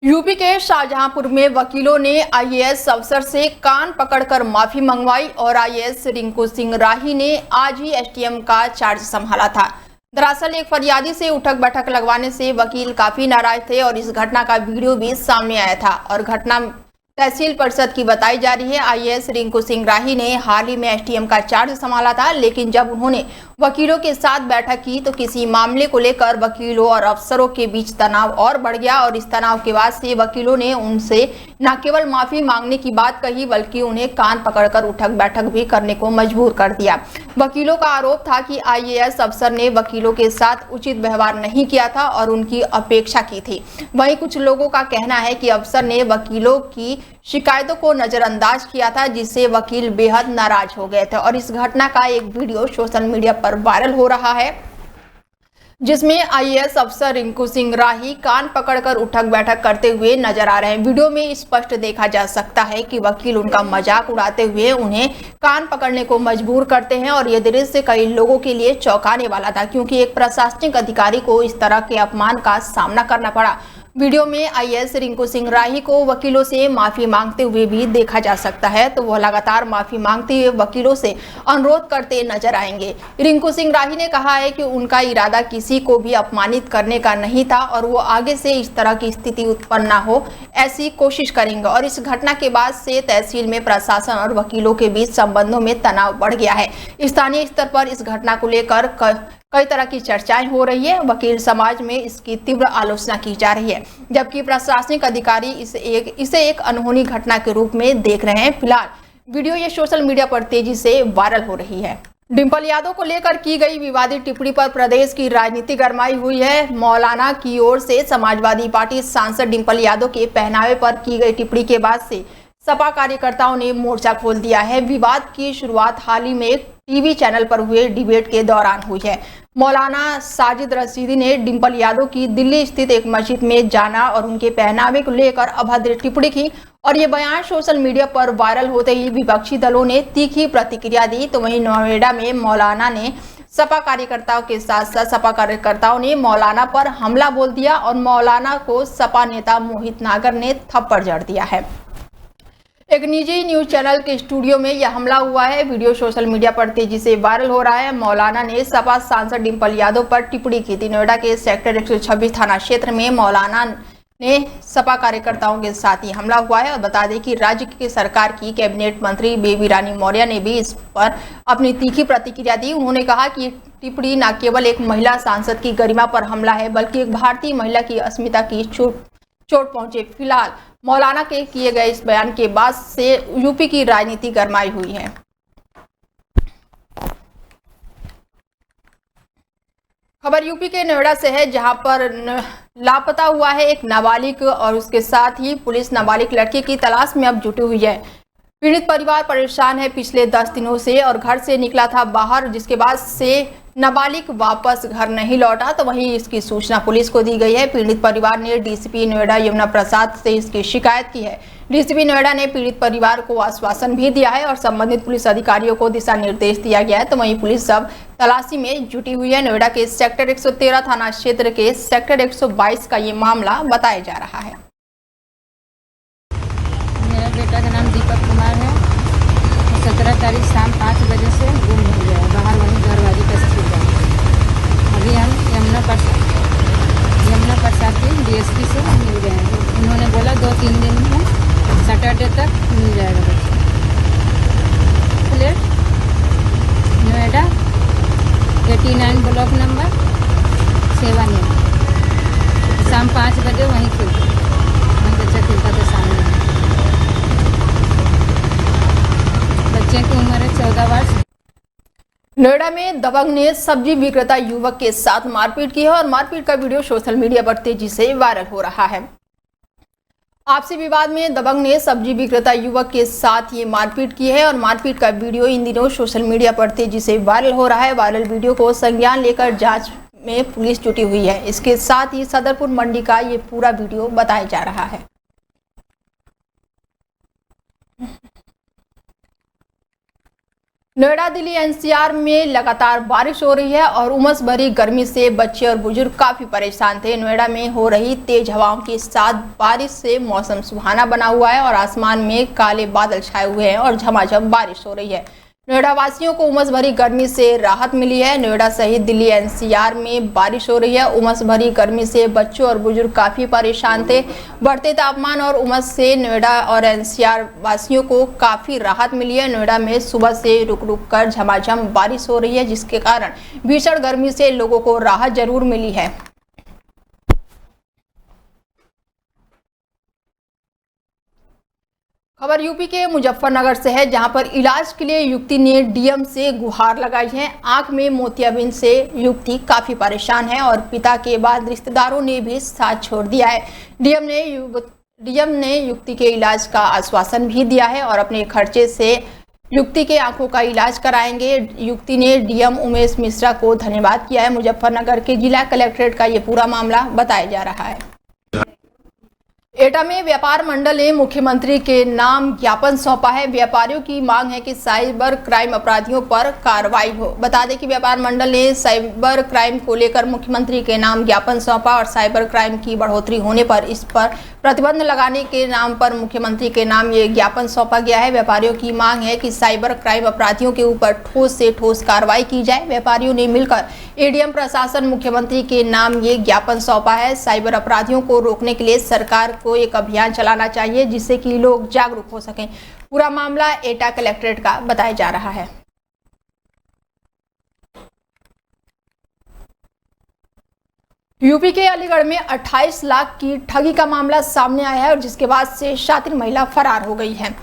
UP के शाहजहांपुर में वकीलों ने आईएएस अफसर से कान पकड़कर माफी मंगवाई और आईएएस रिंकू सिंह राही ने आज ही एसटीएम का चार्ज संभाला था। दरअसल एक फरियादी से उठक बैठक लगवाने से वकील काफी नाराज थे और इस घटना का वीडियो भी सामने आया था और घटना तहसील परिषद की बताई जा रही है। आईएएस रिंकू सिंह राही ने हाल ही में एसटीएम का चार्ज संभाला था, लेकिन जब उन्होंने वकीलों के साथ बैठक की तो किसी मामले को लेकर वकीलों और अफसरों के बीच तनाव और बढ़ गया और इस तनाव के बाद से वकीलों ने उनसे न केवल माफी मांगने की बात कही बल्कि उन्हें कान पकड़कर उठक बैठक भी करने को मजबूर कर दिया। वकीलों का आरोप था कि आईएएस अफसर ने वकीलों के साथ उचित व्यवहार नहीं किया था और उनकी अपेक्षा की थी। वहीं कुछ लोगों का कहना है कि अफसर ने वकीलों की शिकायतों को नजरअंदाज किया था, जिससे वकील बेहद नाराज हो गए थे और इस घटना का एक वीडियो सोशल मीडिया पर वायरल हो रहा है, जिसमें आईएएस अफसर रिंकू सिंह राही कान पकड़कर उठक बैठक करते हुए नजर आ रहे हैं। वीडियो में स्पष्ट देखा जा सकता है कि वकील उनका मजाक उड़ाते हुए उन्हें कान पकड़ने को मजबूर करते हैं और यह दृश्य कई लोगों के लिए चौंकाने वाला था, क्योंकि एक प्रशासनिक अधिकारी को इस तरह के अपमान का सामना करना पड़ा। वीडियो में आईएएस रिंकू सिंह राही को वकीलों से माफी मांगते हुए भी देखा जा सकता है, तो वह लगातार माफी मांगते हुए वकीलों से अनुरोध करते नजर आएंगे। रिंकू सिंह राही ने कहा है कि उनका इरादा किसी को भी अपमानित करने का नहीं था और वो आगे से इस तरह की स्थिति उत्पन्न न हो ऐसी कोशिश करेंगे और इस घटना के बाद से तहसील में प्रशासन और वकीलों के बीच संबंधों में तनाव बढ़ गया है। स्थानीय स्तर पर इस घटना को लेकर कई तरह की चर्चाएं हो रही है। वकील समाज में इसकी तीव्र आलोचना की जा रही है, जबकि प्रशासनिक अधिकारी इसे एक अनहोनी घटना के रूप में देख रहे हैं। फिलहाल वीडियो ये सोशल मीडिया पर तेजी से वायरल हो रही है। डिंपल यादव को लेकर की गई विवादित टिप्पणी पर प्रदेश की राजनीति गरमाई हुई है। मौलाना की ओर से समाजवादी पार्टी सांसद डिंपल यादव के पहनावे पर की गई टिप्पणी के बाद से सपा कार्यकर्ताओं ने मोर्चा खोल दिया है। विवाद की शुरुआत हाल ही में एक टीवी चैनल पर हुए डिबेट के दौरान हुई है। मौलाना साजिद रशीदी ने डिंपल यादव की दिल्ली स्थित एक मस्जिद में जाना और उनके पहनावे को लेकर अभद्र टिप्पणी की और ये बयान सोशल मीडिया पर वायरल होते ही विपक्षी दलों ने तीखी प्रतिक्रिया दी। तो वहीं नोएडा में मौलाना ने सपा कार्यकर्ताओं के साथ साथ सपा कार्यकर्ताओं ने मौलाना पर हमला बोल दिया और मौलाना को सपा नेता मोहित नागर ने थप्पड़ जड़ दिया है। एक निजी न्यूज चैनल के स्टूडियो में यह हमला हुआ है। वीडियो सोशल मीडिया पर तेजी से वायरल हो रहा है। मौलाना ने सपा सांसद डिंपल यादव पर टिप्पणी की थी। नोएडा के सेक्टर 126 थाना क्षेत्र में मौलाना ने सपा कार्यकर्ताओं के साथ ही हमला हुआ है और बता दें कि राज्य की सरकार की कैबिनेट मंत्री बेबी रानी मौर्य ने भी इस पर अपनी तीखी प्रतिक्रिया दी। उन्होंने कहा कि टिप्पणी न केवल एक महिला सांसद की गरिमा पर हमला है बल्कि एक भारतीय महिला की अस्मिता की चोट पहुंचे। फिलहाल मौलाना के किए गए इस बयान के बाद से यूपी की राजनीति गरमाई हुई है। खबर यूपी के नोएडा से है, जहां पर लापता हुआ है एक नाबालिग और उसके साथ ही पुलिस नाबालिग लड़की की तलाश में अब जुटी हुई है। पीड़ित परिवार परेशान है पिछले 10 दिनों से और घर से निकला था बाहर, जिसके बाद से नाबालिग वापस घर नहीं लौटा। तो वहीं इसकी सूचना पुलिस को दी गई है। पीड़ित परिवार ने डीसीपी नोएडा यमुना प्रसाद से इसकी शिकायत की है। डीसीपी नोएडा ने पीड़ित परिवार को आश्वासन भी दिया है और संबंधित पुलिस अधिकारियों को दिशा निर्देश दिया गया है। तो वहीं पुलिस अब तलाशी में जुटी हुई है। नोएडा के सेक्टर 113 थाना क्षेत्र के सेक्टर 122 का ये मामला बताया जा रहा है। मेरा बेटा का नाम दीपक कुमार है। 17 तारीख शाम 5 बजे से गुम हो गया है। बाहर वहीं दरवाजे पे से छूट गया। अभी हम यमुना प्रसाद की डीएसपी से मिल गए हैं। उन्होंने बोला 2-3 दिन में सैटरडे तक मिल जाएगा बच्चा। प्लेट नोएडा 89 ब्लॉक नंबर 7 शाम 5 बजे वहीं खेलते वहीं बच्चा खेलता था सामने। बच्चे की उम्र है 14 वर्ष। नोएडा में दबंग ने सब्जी विक्रेता युवक के साथ मारपीट की है और मारपीट का वीडियो सोशल मीडिया पर तेजी से वायरल हो रहा है। आपसी विवाद में दबंग ने सब्जी विक्रेता युवक के साथ ये मारपीट की है और मारपीट का वीडियो इन दिनों सोशल मीडिया पर तेजी से वायरल हो रहा है। वायरल वीडियो को संज्ञान लेकर जांच में पुलिस जुटी हुई है। इसके साथ ही सदरपुर मंडी का ये पूरा वीडियो बताया जा रहा है। नोएडा, दिल्ली, एनसीआर में लगातार बारिश हो रही है और उमस भरी गर्मी से बच्चे और बुजुर्ग काफी परेशान थे। नोएडा में हो रही तेज हवाओं के साथ बारिश से मौसम सुहाना बना हुआ है और आसमान में काले बादल छाए हुए हैं और झमाझम बारिश हो रही है। नोएडा वासियों को उमस भरी गर्मी से राहत मिली है। नोएडा सहित दिल्ली, एनसीआर में बारिश हो रही है। उमस भरी गर्मी से बच्चों और बुजुर्ग काफी परेशान थे। बढ़ते तापमान और उमस से नोएडा और एनसीआर वासियों को काफी राहत मिली है। नोएडा में सुबह से रुक रुक कर झमाझम बारिश हो रही है, जिसके कारण भीषण गर्मी से लोगों को राहत जरूर मिली है। खबर यूपी के मुजफ्फरनगर से है, जहां पर इलाज के लिए युवती ने डीएम से गुहार लगाई है। आंख में मोतियाबिंद से युवती काफी परेशान है और पिता के बाद रिश्तेदारों ने भी साथ छोड़ दिया है। डीएम ने युवती के इलाज का आश्वासन भी दिया है और अपने खर्चे से युवती के आंखों का इलाज कराएंगे। युवती ने डीएम उमेश मिश्रा को धन्यवाद किया है। मुजफ्फरनगर के जिला कलेक्ट्रेट का ये पूरा मामला बताया जा रहा है। एटा में व्यापार मंडल ने मुख्यमंत्री के नाम ज्ञापन सौंपा है। व्यापारियों की मांग है कि साइबर क्राइम अपराधियों पर कार्रवाई हो। बता दें कि व्यापार मंडल ने साइबर क्राइम को लेकर मुख्यमंत्री के नाम ज्ञापन सौंपा और साइबर क्राइम की बढ़ोतरी होने पर इस पर प्रतिबंध लगाने के नाम पर मुख्यमंत्री के नाम ये ज्ञापन सौंपा गया है। व्यापारियों की मांग है कि साइबर क्राइम अपराधियों के ऊपर ठोस से ठोस कार्रवाई की जाए। व्यापारियों ने मिलकर एडीएम प्रशासन मुख्यमंत्री के नाम ये ज्ञापन सौंपा है। साइबर अपराधियों को रोकने के लिए सरकार को एक अभियान चलाना चाहिए, जिससे कि लोग जागरूक हो सकें। पूरा मामला एटा कलेक्ट्रेट का बताया जा रहा है। यूपी के अलीगढ़ में 28 लाख की ठगी का मामला सामने आया है और जिसके बाद से शातिर महिला फरार हो गई है।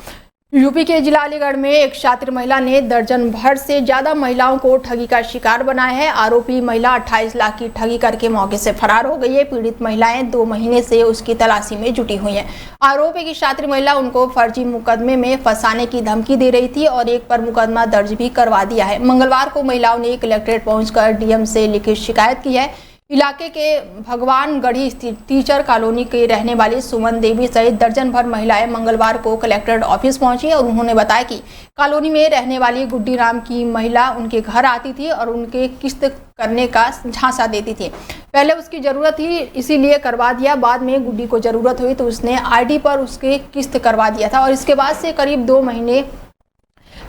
यूपी के जिला अलीगढ़ में एक शातिर महिला ने दर्जन भर से ज्यादा महिलाओं को ठगी का शिकार बनाया है। आरोपी महिला 28 लाख की ठगी करके मौके से फरार हो गई है। पीड़ित महिलाएं 2 महीने से उसकी तलाशी में जुटी हुई हैं। आरोप है कि शातिर महिला उनको फर्जी मुकदमे में फंसाने की धमकी दे रही थी और एक पर मुकदमा दर्ज भी करवा दिया है। मंगलवार को महिलाओं ने कलेक्ट्रेट पहुंचकर डीएम से लिखित शिकायत की है। इलाके के भगवानगढ़ी स्थित टीचर कॉलोनी के रहने वाली सुमन देवी सहित दर्जन भर महिलाएं मंगलवार को कलेक्ट्रेट ऑफिस पहुंची और उन्होंने बताया कि कॉलोनी में रहने वाली गुड्डी नाम की महिला उनके घर आती थी और उनके किस्त करने का झांसा देती थी। पहले उसकी जरूरत थी, इसीलिए करवा दिया। बाद में गुड्डी को जरूरत हुई तो उसने आईडी पर उसके किस्त करवा दिया था और इसके बाद से करीब 2 महीने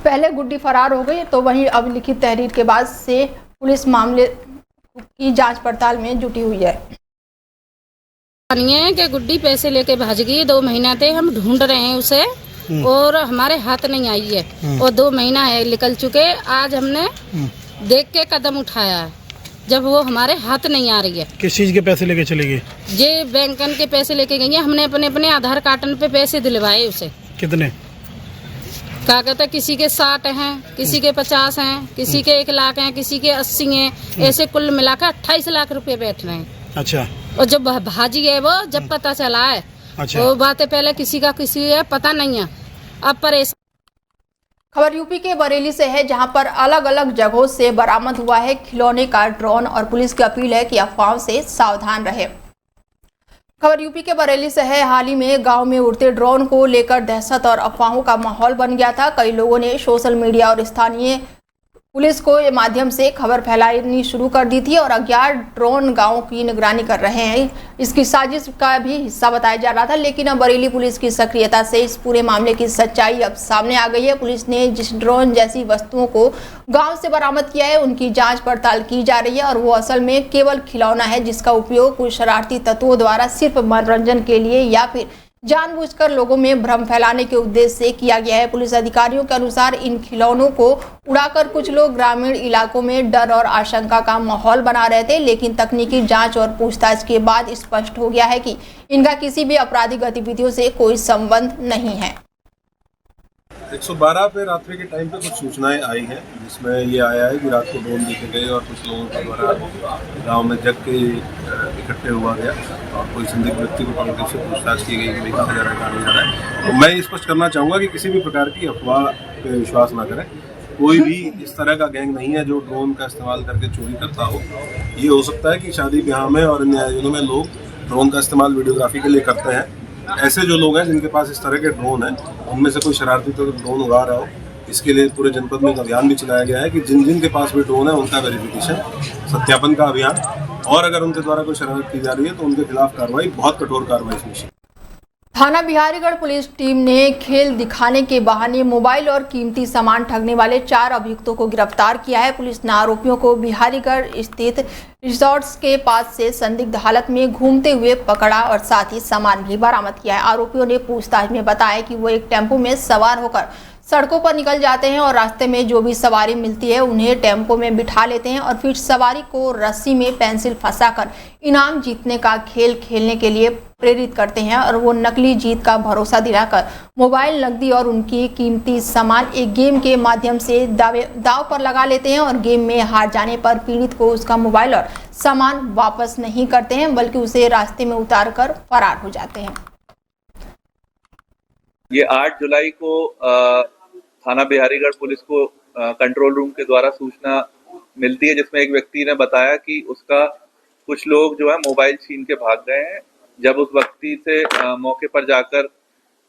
पहले गुड्डी फरार हो गई। तो वहीं अब लिखित तहरीर के बाद से पुलिस मामले की जांच पड़ताल में जुटी हुई है। कि गुड्डी पैसे लेके भाग गई। 2 महीना थे हम ढूंढ रहे हैं उसे और हमारे हाथ नहीं आई है और 2 महीना है निकल चुके। आज हमने देख के कदम उठाया जब वो हमारे हाथ नहीं आ रही है। किस चीज के पैसे लेके चले गई? ये बैंकन के पैसे लेके गई है। हमने अपने आधार कार्ड पे पैसे दिलवाए उसे। कितने? क्या कहते हैं, किसी के 60 हैं, किसी के 50 हैं, किसी के 1 लाख हैं, किसी के 80 हैं, ऐसे कुल मिलाकर 28 लाख रुपए बैठ रहे हैं। अच्छा। और जब भाजी है वो जब पता चला है। अच्छा। वो बातें पहले किसी का पता नहीं है, अब परेशान। खबर यूपी के बरेली से है, जहां पर अलग अलग जगहों से बरामद हुआ है खिलौने का ड्रोन और पुलिस की अपील है कि अफवाहों से सावधान रहे। खबर यूपी के बरेली से है। हाल ही में गांव में उड़ते ड्रोन को लेकर दहशत और अफवाहों का माहौल बन गया था। कई लोगों ने सोशल मीडिया और स्थानीय पुलिस को ये माध्यम से खबर फैलानी शुरू कर दी थी और अज्ञात ड्रोन गांव की निगरानी कर रहे हैं। इसकी साजिश का भी हिस्सा बताया जा रहा था, लेकिन अब बरेली पुलिस की सक्रियता से इस पूरे मामले की सच्चाई अब सामने आ गई है। पुलिस ने जिस ड्रोन जैसी वस्तुओं को गांव से बरामद किया है उनकी जांच पड़ताल की जा रही है और वो असल में केवल खिलौना है, जिसका उपयोग कुछ शरारती तत्वों द्वारा सिर्फ मनोरंजन के लिए या फिर जानबूझकर लोगों में भ्रम फैलाने के उद्देश्य से किया गया है। पुलिस अधिकारियों के अनुसार इन खिलौनों को उड़ाकर कुछ लोग ग्रामीण इलाकों में डर और आशंका का माहौल बना रहे थे, लेकिन तकनीकी जांच और पूछताछ के बाद स्पष्ट हो गया है कि इनका किसी भी आपराधिक गतिविधियों से कोई संबंध नहीं है। 112 पे रात्रि के टाइम पे कुछ सूचनाएं आई हैं, जिसमें ये आया है कि रात को ड्रोन देखे गए और कुछ लोगों के द्वारा गांव में जग के इकट्ठे हुआ गया और कोई संदिग्ध व्यक्ति को पकड़ के उससे पूछताछ की गई कि भाई कहाँ जा रहा है, कहाँ नहीं जा रहा है। तो मैं स्पष्ट करना चाहूँगा कि किसी भी प्रकार की अफवाह पे विश्वास ना करें। कोई भी इस तरह का गैंग नहीं है जो ड्रोन का इस्तेमाल करके चोरी करता हो। ये हो सकता है कि शादी ब्याह में और अन्य आयोजनों में लोग ड्रोन का इस्तेमाल वीडियोग्राफी के लिए करते हैं। ऐसे जो लोग हैं जिनके पास इस तरह के ड्रोन हैं, उनमें से कोई शरारती तो ड्रोन उड़ा रहा हो इसके लिए पूरे जनपद में एक अभियान भी चलाया गया है कि जिन जिन के पास भी ड्रोन है उनका वेरिफिकेशन, सत्यापन का अभियान, और अगर उनके द्वारा कोई शरारत की जा रही है तो उनके खिलाफ कार्रवाई, बहुत कठोर कार्रवाई सुनिश्चित। थाना बिहारीगढ़ पुलिस टीम ने खेल दिखाने के बहाने मोबाइल और कीमती सामान ठगने वाले 4 अभियुक्तों को गिरफ्तार किया है। पुलिस ने आरोपियों को बिहारीगढ़ स्थित रिसोर्ट्स के पास से संदिग्ध हालत में घूमते हुए पकड़ा और साथ ही सामान भी बरामद किया है। आरोपियों ने पूछताछ में बताया कि वो एक टेम्पो में सवार होकर सड़कों पर निकल जाते हैं और रास्ते में जो भी सवारी मिलती है उन्हें टेम्पो में बिठा लेते हैं और फिर सवारी को रस्सी में पेंसिल फंसाकर इनाम जीतने का खेल खेलने के लिए प्रेरित करते हैं और वो नकली जीत का भरोसा दिलाकर मोबाइल, नकदी और उनकी कीमती सामान एक गेम के माध्यम से दाव पर लगा लेते हैं और गेम में हार जाने पर पीड़ित को उसका मोबाइल और सामान वापस नहीं करते हैं बल्कि उसे रास्ते में उतार कर फरार हो जाते हैं। ये 8 जुलाई को थाना बिहारीगढ़ पुलिस को कंट्रोल रूम के द्वारा सूचना मिलती है, जिसमें एक व्यक्ति ने बताया कि उसका कुछ लोग जो है मोबाइल छीन के भाग गए हैं। जब उस व्यक्ति से मौके पर जाकर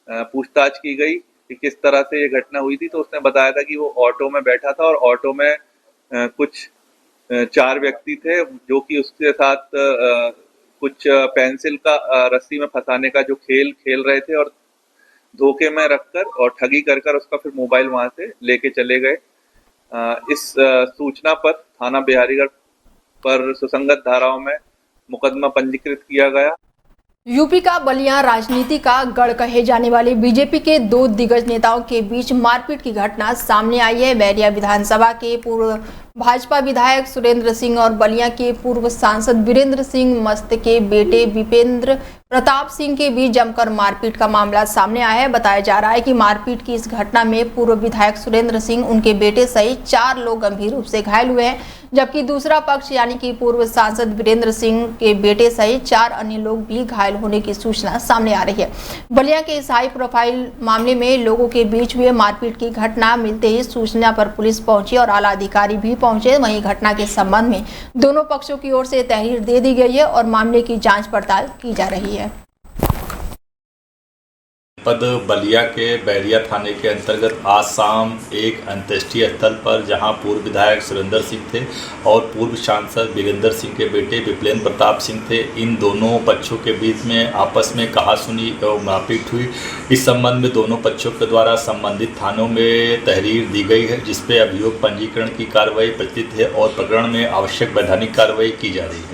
पूछताछ की गई कि किस तरह से ये घटना हुई थी, तो उसने बताया था कि वो ऑटो में बैठा था और ऑटो में कुछ 4 व्यक्ति थे जो कि उसके साथ कुछ पेंसिल का रस्सी में फंसाने का जो खेल खेल रहे थे और धोखे में रखकर और ठगी कर उसका फिर मोबाइल वहां से लेके चले गए। इस सूचना पर थाना बिहारीगढ़ पर सुसंगत धाराओं में मुकदमा पंजीकृत किया गया। यूपी का बलिया राजनीति का गढ़ कहे जाने वाले बीजेपी के 2 दिग्गज नेताओं के बीच मारपीट की घटना सामने आई है। बैरिया विधानसभा के पूर्व भाजपा विधायक सुरेंद्र सिंह और बलिया के पूर्व सांसद वीरेंद्र सिंह मस्त के बेटे विपेंद्र प्रताप सिंह के बीच जमकर मारपीट का मामला सामने आया है। बताया जा रहा है कि मारपीट की इस घटना में पूर्व विधायक सुरेंद्र सिंह, उनके बेटे सहित 4 लोग गंभीर रूप से घायल हुए हैं, जबकि दूसरा पक्ष यानी कि पूर्व सांसद वीरेंद्र सिंह के बेटे सहित 4 अन्य लोग भी घायल होने की सूचना सामने आ रही है। बलिया के इस हाई प्रोफाइल मामले में लोगों के बीच हुए मारपीट की घटना मिलते ही सूचना पर पुलिस पहुंची और आला अधिकारी भी पहुंचे। वहीं घटना के संबंध में दोनों पक्षों की ओर से तहरीर दे दी गई है और मामले की जांच पड़ताल की जा रही है। बलिया के बैरिया थाने के अंतर्गत आज शाम एक अंत्येष्टि स्थल पर जहां पूर्व विधायक सुरेंद्र सिंह थे और पूर्व सांसद वीरेंद्र सिंह के बेटे विपेंद्र प्रताप सिंह थे, इन दोनों पक्षों के बीच में आपस में कहासुनी और मारपीट हुई। इस संबंध में दोनों पक्षों के द्वारा संबंधित थानों में तहरीर दी गई है, जिसपे अभियोग पंजीकरण की कार्रवाई प्रचलित है और प्रकरण में आवश्यक वैधानिक कार्रवाई की जा रही है।